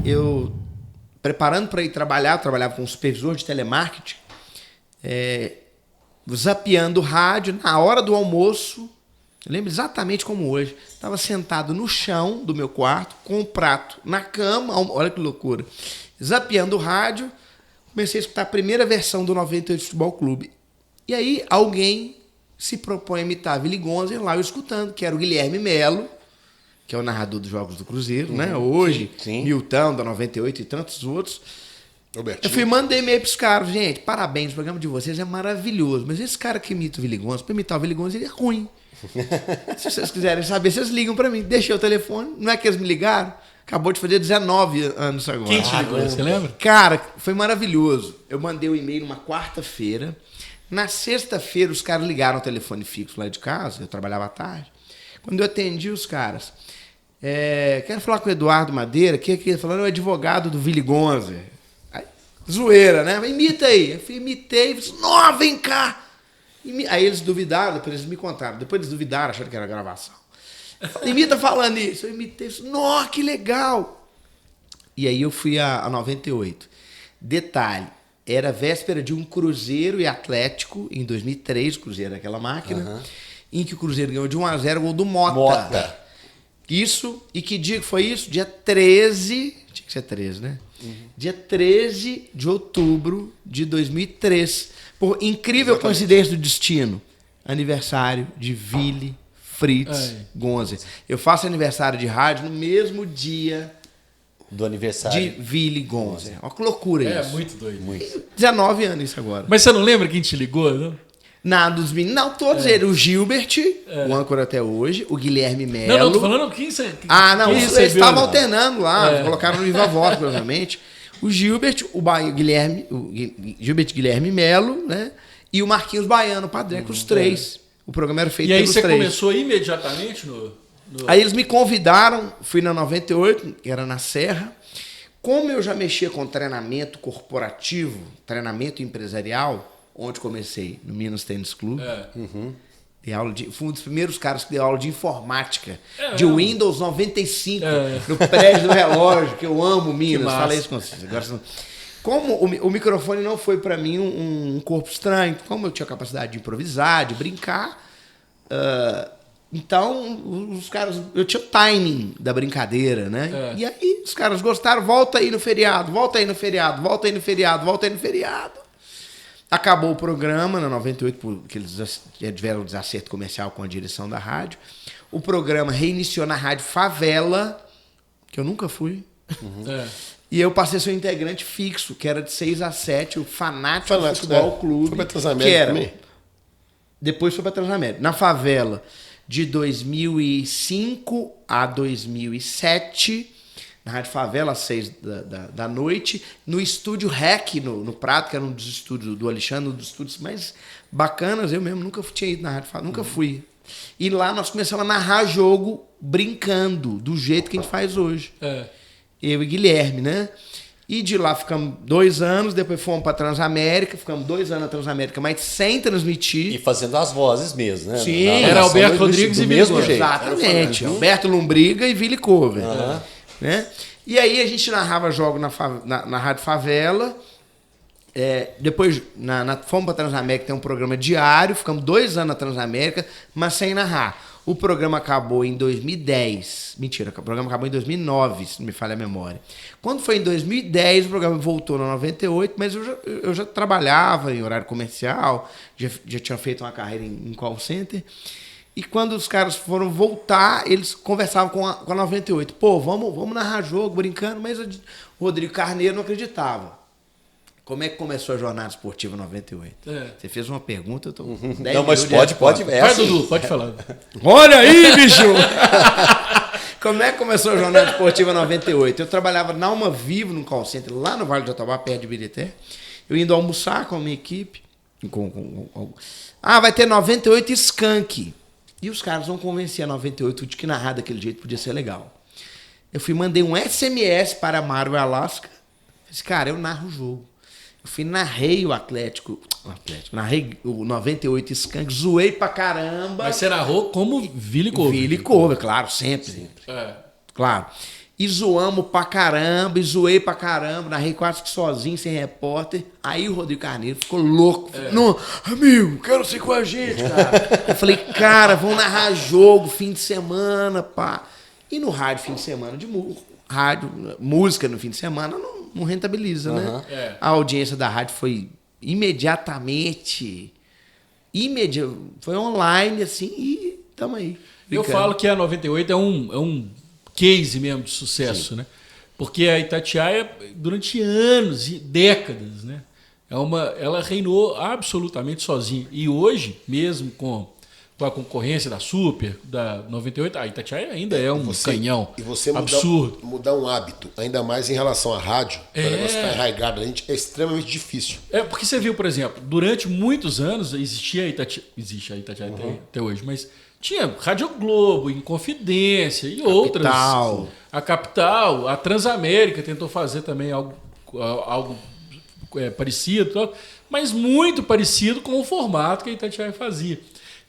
eu preparando para ir trabalhar, eu trabalhava com um supervisor de telemarketing, zapeando o rádio, na hora do almoço, eu lembro exatamente como hoje, estava sentado no chão do meu quarto, com um prato na cama, olha que loucura, zapeando o rádio, comecei a escutar a primeira versão do 98 Futebol Clube. E aí alguém se propõe a imitar Willy Gonzer, lá eu escutando, que era o Guilherme Melo, que é o narrador dos Jogos do Cruzeiro, né? Hoje, sim. Milton, da 98 e tantos outros. Robertinho. Eu fui mandei e-mail pros caras, gente, parabéns, o programa de vocês é maravilhoso, mas esse cara que imita o Willy Gonzer, pra imitar o Willy Gonzer, ele é ruim. Se vocês quiserem saber, vocês ligam pra mim. Deixei o telefone, não é que eles me ligaram? Acabou de fazer 19 anos agora. Quem te ligou? Você lembra? Cara, foi maravilhoso. Eu mandei o e-mail numa quarta-feira. Na sexta-feira, os caras ligaram o telefone fixo lá de casa, eu trabalhava à tarde. Quando eu atendi os caras, quero falar com o Eduardo Madeira, que ele falando, é o advogado do Willy Gonzer. Aí, zoeira, né? Imita aí. Eu imitei, falei, não, vem cá. Aí eles duvidaram, depois eles me contaram. Depois eles duvidaram, acharam que era gravação. Imita falando isso. Eu imitei, nossa, que legal. E aí eu fui a 98. Detalhe, era véspera de um Cruzeiro e Atlético, em 2003, o Cruzeiro era aquela máquina, em que o Cruzeiro ganhou de 1-0 o gol do Mota. Isso, e que dia que foi isso? Dia 13, tinha que ser 13, né? Dia 13 de outubro de 2003. Por incrível coincidência do destino, aniversário de Willy Fritz Gonzer. Eu faço aniversário de rádio no mesmo dia do aniversário de Willy Gonzer. Olha que loucura isso. É, muito doido. Muito. 19 anos isso agora. Mas você não lembra quem te ligou, não? Nada dos meninos. Não, todos eles. O Gilbert, o âncora até hoje. O Guilherme Melo. Não, tô falando quem você... Não, quem eles estavam alternando lá. Colocaram no Viva Voz, provavelmente. O Gilbert, o Gilbert Guilherme Melo, né? E o Marquinhos Baiano, o Padreco, os três. O programa era feito pelos três. E aí você começou imediatamente no... Aí eles me convidaram, fui na 98, que era na Serra. Como eu já mexia com treinamento corporativo, treinamento empresarial, onde comecei? No Minas Tênis Clube. Fui um dos primeiros caras que deu aula de informática, de Windows 95, no prédio do relógio, que eu amo Minas. Falei isso com vocês. Agora, como o microfone não foi para mim um corpo estranho, como eu tinha capacidade de improvisar, de brincar, então os caras, eu tinha o timing da brincadeira, né? E aí os caras gostaram, volta aí no feriado, volta aí no feriado, volta aí no feriado, volta aí no feriado. Acabou o programa na 98, porque eles tiveram um desacerto comercial com a direção da rádio. O programa reiniciou na Rádio Favela, que eu nunca fui. E eu passei a ser um integrante fixo, que era de 6 a 7, o Fanático Futebol Clube. Foi pra Transamérica também? Depois foi para Transamérica. Na Favela, de 2005 a 2007... na Rádio Favela, às 6 da noite, no Estúdio REC, no Prato, que era um dos estúdios do Alexandre, um dos estúdios mais bacanas. Eu mesmo nunca tinha ido na Rádio Favela, nunca fui. E lá nós começamos a narrar jogo brincando, do jeito que a gente faz hoje. Eu e Guilherme, né? E de lá ficamos 2 anos, depois fomos para Transamérica, ficamos 2 anos na Transamérica, mas sem transmitir. E fazendo as vozes mesmo, né? Sim. Era Alberto Rodrigues e mesmo Willy jeito. Exatamente. Alberto Lombriga e Willy Cover. Né? E aí a gente narrava jogo na Rádio Favela. Depois fomos para Transamérica, tem um programa diário, ficamos 2 anos na Transamérica, mas sem narrar. O programa acabou em 2010. Mentira, o programa acabou em 2009, se não me falha a memória. Quando foi em 2010, o programa voltou na 98, mas eu já trabalhava em horário comercial, já tinha feito uma carreira em call center. E quando os caras foram voltar, eles conversavam com a 98. Pô, vamos narrar jogo, brincando, mas o Rodrigo Carneiro não acreditava. Como é que começou a jornada esportiva 98? Você fez uma pergunta, eu tô 10 Não, mas pode. Vai, Assim. Dudu, pode falar. Olha aí, bicho! Como é que começou a jornada esportiva 98? Eu trabalhava na Alma Vivo, num call center, lá no Vale do Jatobá, perto de Ibirité. Eu indo almoçar com a minha equipe. Vai ter 98 Skank. E os caras não convenciam a 98 de que narrar daquele jeito podia ser legal. Eu mandei um SMS para Marvel Alaska. Disse, cara, eu narro o jogo. Eu narrei o Atlético, narrei o 98 Skank, zoei pra caramba. Mas você narrou como Willy Cover. Willy Cover, claro, sempre. Claro. E zoamos pra caramba, e zoei pra caramba, narrei quase que sozinho, sem repórter. Aí o Rodrigo Carneiro ficou louco. Não, amigo, quero ser com a gente, cara. Eu falei, cara, vamos narrar jogo, fim de semana, pá. E no rádio, fim de semana de rádio, música no fim de semana não rentabiliza, né? A audiência da rádio foi imediatamente, foi online, assim, e tamo aí. Eu falo que a 98 é um case mesmo de sucesso, né? Porque a Itatiaia, durante anos e décadas, né? Ela reinou absolutamente sozinha. E hoje, mesmo com a concorrência da Super, da 98, a Itatiaia ainda é um canhão absurdo. Mudar um hábito, ainda mais em relação à rádio, o negócio está arraigado, a gente é extremamente difícil. Porque você viu, por exemplo, durante muitos anos existe a Itatiaia até hoje, mas tinha Rádio Globo, Inconfidência e outras. A Capital, a Transamérica tentou fazer também algo parecido, mas muito parecido com o formato que a Itatiaia fazia.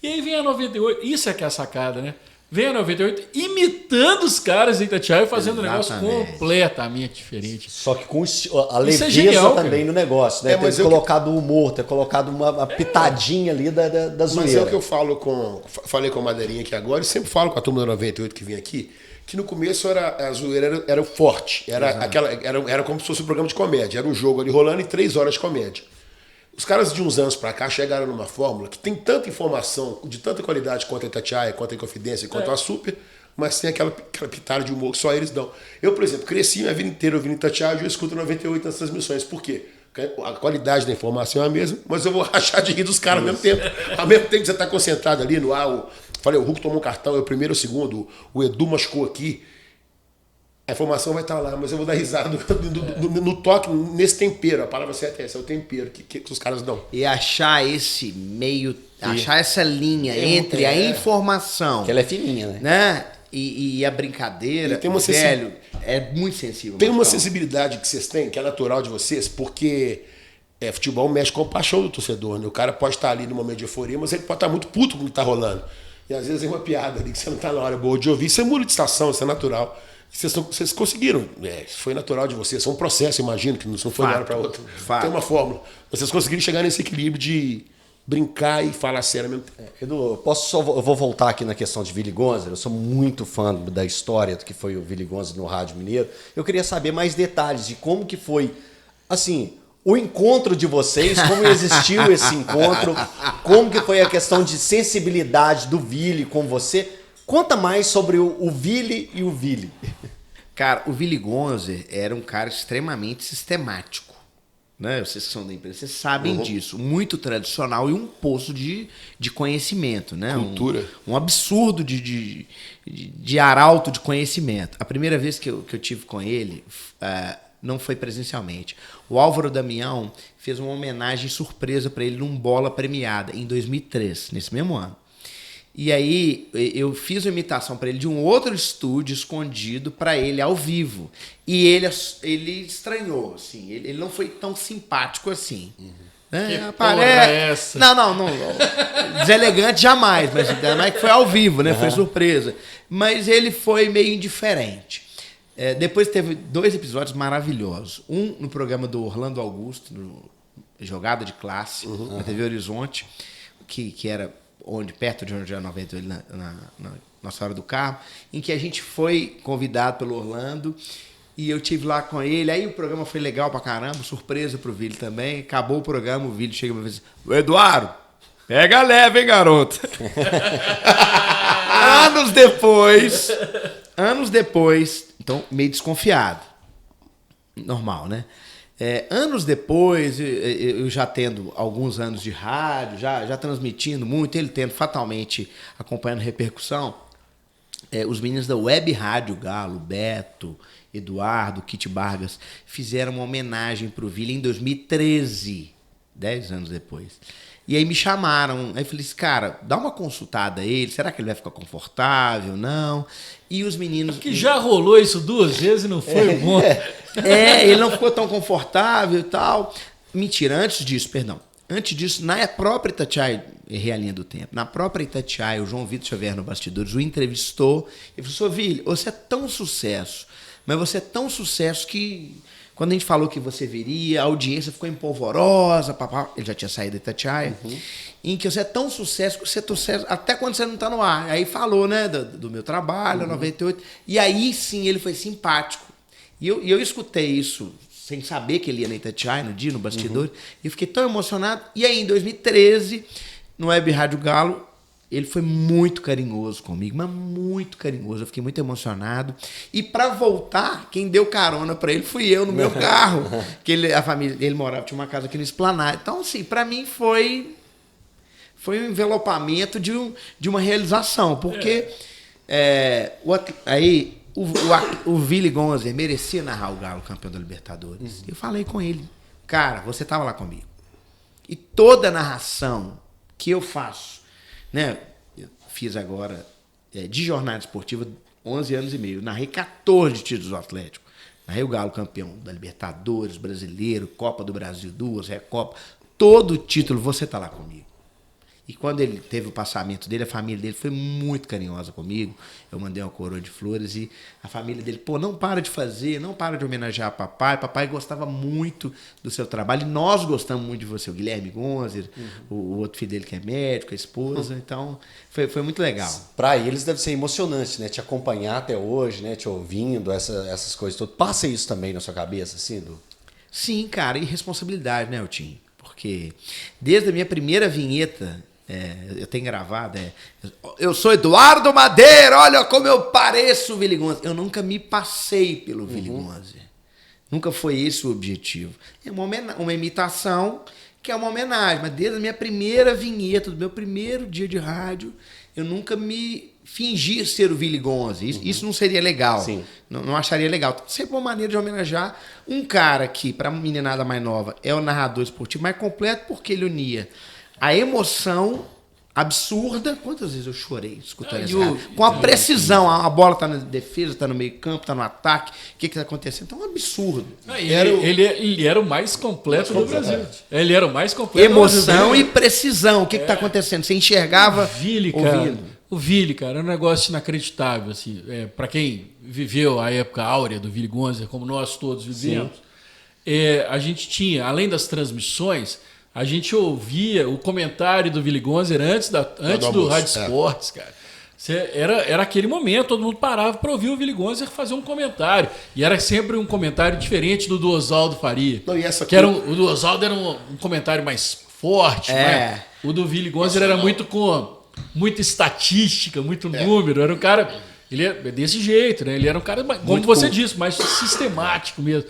E aí vem a 98, isso é que é a sacada, né? Vem a 98 imitando os caras da Itatiaia e fazendo um negócio completamente diferente. Só que com a leveza também no negócio, né? Ter colocado o humor, ter colocado uma pitadinha ali da zoeira. Mas é o que eu falei com a Madeirinha aqui agora e sempre falo com a turma da 98 que vem aqui, que no começo a zoeira era forte, era como se fosse um programa de comédia, era um jogo ali rolando e 3 horas de comédia. Os caras de uns anos pra cá chegaram numa fórmula que tem tanta informação, de tanta qualidade quanto a Itatiaia, quanto a Inconfidência, quanto a Super, mas tem aquela pitada de humor que só eles dão. Eu, por exemplo, cresci minha vida inteira ouvindo Itatiaia e eu escuto 98 nas transmissões. Por quê? A qualidade da informação é a mesma, mas eu vou rachar de rir dos caras ao mesmo tempo. Ao mesmo tempo que você está concentrado ali no ar, falei, o Hulk tomou um cartão, é o primeiro ou o segundo, o Edu machucou aqui. A informação vai estar lá, mas eu vou dar risada no toque, nesse tempero. A palavra certa é essa, é o tempero que os caras dão. E achar esse meio, achar essa linha entre a informação... Que ela é fininha, né? E a brincadeira, tem uma é muito sensível. Tem uma sensibilidade que vocês têm, que é natural de vocês, porque futebol mexe com a paixão do torcedor, né? O cara pode estar ali no momento de euforia, mas ele pode estar muito puto com o que está rolando. E às vezes é uma piada ali que você não está na hora boa de ouvir. Isso é muda de estação, isso é natural. Vocês conseguiram, foi natural de vocês, é um processo, imagino, que não foi de uma hora para outra. Tem uma fórmula. Vocês conseguiram chegar nesse equilíbrio de brincar e falar sério mesmo. Edu, eu vou voltar aqui na questão de Willy Gonza. Eu sou muito fã da história do que foi o Willy Gonza no Rádio Mineiro. Eu queria saber mais detalhes de como que foi, assim, o encontro de vocês, como existiu esse encontro, como que foi a questão de sensibilidade do Willy com você. Conta mais sobre o Willy e o Willy. Cara, o Willy Gonza era um cara extremamente sistemático. Né? Vocês que são da empresa, vocês sabem disso. Muito tradicional e um poço de conhecimento. Né? Cultura. Um absurdo de arauto de conhecimento. A primeira vez que eu tive com ele não foi presencialmente. O Álvaro Damião fez uma homenagem surpresa para ele num Bola Premiada, em 2003, nesse mesmo ano. E aí eu fiz uma imitação para ele de um outro estúdio escondido para ele ao vivo. E ele estranhou, assim. Ele não foi tão simpático assim. Que porra é essa? Não. Deselegante jamais, mas que foi ao vivo, né? Foi surpresa. Mas ele foi meio indiferente. Depois teve 2 episódios maravilhosos. Um no programa do Orlando Augusto, no Jogada de Classe, na TV Horizonte, que era perto de onde era 98, na Nossa Hora do Carmo, em que a gente foi convidado pelo Orlando e eu tive lá com ele. Aí o programa foi legal pra caramba, surpresa pro Vili também. Acabou o programa, o Vili chega pra mim e diz: Eduardo, pega leve, hein, garoto? Anos depois, então meio desconfiado. Normal, né? Anos depois, eu já tendo alguns anos de rádio, já transmitindo muito, ele tendo fatalmente acompanhando repercussão, os meninos da Web Rádio Galo, Beto, Eduardo, Kit Vargas, fizeram uma homenagem para o Willy em 2013, 10 anos depois. E aí me chamaram, aí eu falei assim, cara, dá uma consultada a ele, será que ele vai ficar confortável? Não. E os meninos... Que já rolou isso 2 vezes e não foi bom. Ele não ficou tão confortável e tal. Mentira, antes disso, na própria Itatiaia, errei a linha do tempo, na própria Itatiaia, o João Vitor Xavier no Bastidores o entrevistou e falou, Willy, você é tão sucesso, mas você é tão sucesso que quando a gente falou que você viria, a audiência ficou empolvorosa, papá, ele já tinha saído da Itatiaia, em que você é tão sucesso que você é sucesso até quando você não tá no ar. Aí falou, né, do meu trabalho, 98, e aí sim ele foi simpático. E eu escutei isso sem saber que ele ia na Itatiaia no dia, no bastidor, e eu fiquei tão emocionado. E aí em 2013, no Web Rádio Galo, ele foi muito carinhoso comigo, mas muito carinhoso. Eu fiquei muito emocionado. E para voltar, quem deu carona para ele fui eu no meu carro. Que a família dele morava, tinha uma casa aqui no Esplanade. Então, assim, para mim foi um envelopamento de uma realização. Porque o Willy Gonzer merecia narrar o Galo campeão da Libertadores. Eu falei com ele, cara, você estava lá comigo. E toda a narração que eu faço, né? Eu fiz agora de jornada esportiva 11 anos e meio. Narrei 14 títulos do Atlético. Narrei o Galo campeão da Libertadores, Brasileiro, Copa do Brasil 2, Recopa. Todo título você tá lá comigo. E quando ele teve o passamento dele, a família dele foi muito carinhosa comigo. Eu mandei uma coroa de flores e a família dele, não para de fazer, não para de homenagear papai. Papai gostava muito do seu trabalho e nós gostamos muito de você. O Guilherme Gonzer, o outro filho dele que é médico, a esposa. Então, foi muito legal. Para eles deve ser emocionante, né? Te acompanhar até hoje, né? Te ouvindo, essas coisas todas. Passa isso também na sua cabeça, assim, Du? Sim, cara. E responsabilidade, né, Eltinho? Porque desde a minha primeira vinheta... eu tenho gravado, eu sou Eduardo Madeira, olha como eu pareço o Willy Gonzer. Eu nunca me passei pelo Willy Gonzer. Nunca foi esse o objetivo. É uma imitação que é uma homenagem, mas desde a minha primeira vinheta, do meu primeiro dia de rádio, eu nunca me fingi ser o Willy Gonzer. Isso não seria legal. Sim. Não acharia legal. Sempre uma maneira de homenagear um cara que, para meninada mais nova, é o narrador esportivo mais completo, porque ele unia a emoção absurda. Quantas vezes eu chorei escutando esse cara? Com a precisão. A bola tá na defesa, tá no meio campo, tá no ataque. O que tá acontecendo? Então é um absurdo. Ele era o mais completo do Brasil. Ele era o mais completo emoção e precisão. O que tá acontecendo? Você enxergava o Willy, cara, é um negócio inacreditável. Assim, para quem viveu a época áurea do Willy Gonzer, como nós todos vivemos, a gente tinha, além das transmissões... A gente ouvia o comentário do Willy Gonzer antes do Rádio Esportes, cara. Era aquele momento, todo mundo parava para ouvir o Willy Gonzer fazer um comentário. E era sempre um comentário diferente do Oswaldo Faria. Não, e essa que era o do Oswaldo era um comentário mais forte, né? O do Willy Gonzer era muito com muita estatística, muito número. Era um cara... Ele é desse jeito, né? Ele era um cara, como você disse, mais sistemático mesmo.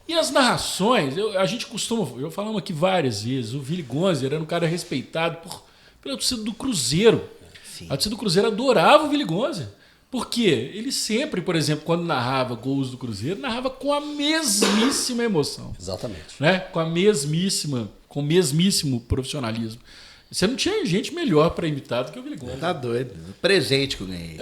E as narrações, a gente costuma... Eu falamos aqui várias vezes, o Willy Gonzer era um cara respeitado pela torcida do Cruzeiro. Sim. A torcida do Cruzeiro adorava o Willy Gonzer. Por quê? Ele sempre, por exemplo, quando narrava gols do Cruzeiro, narrava com a mesmíssima emoção. Exatamente. Né? Com o mesmíssimo profissionalismo. Você não tinha gente melhor para imitar do que o Willy Gonzer. Tá doido. Presente que eu ganhei.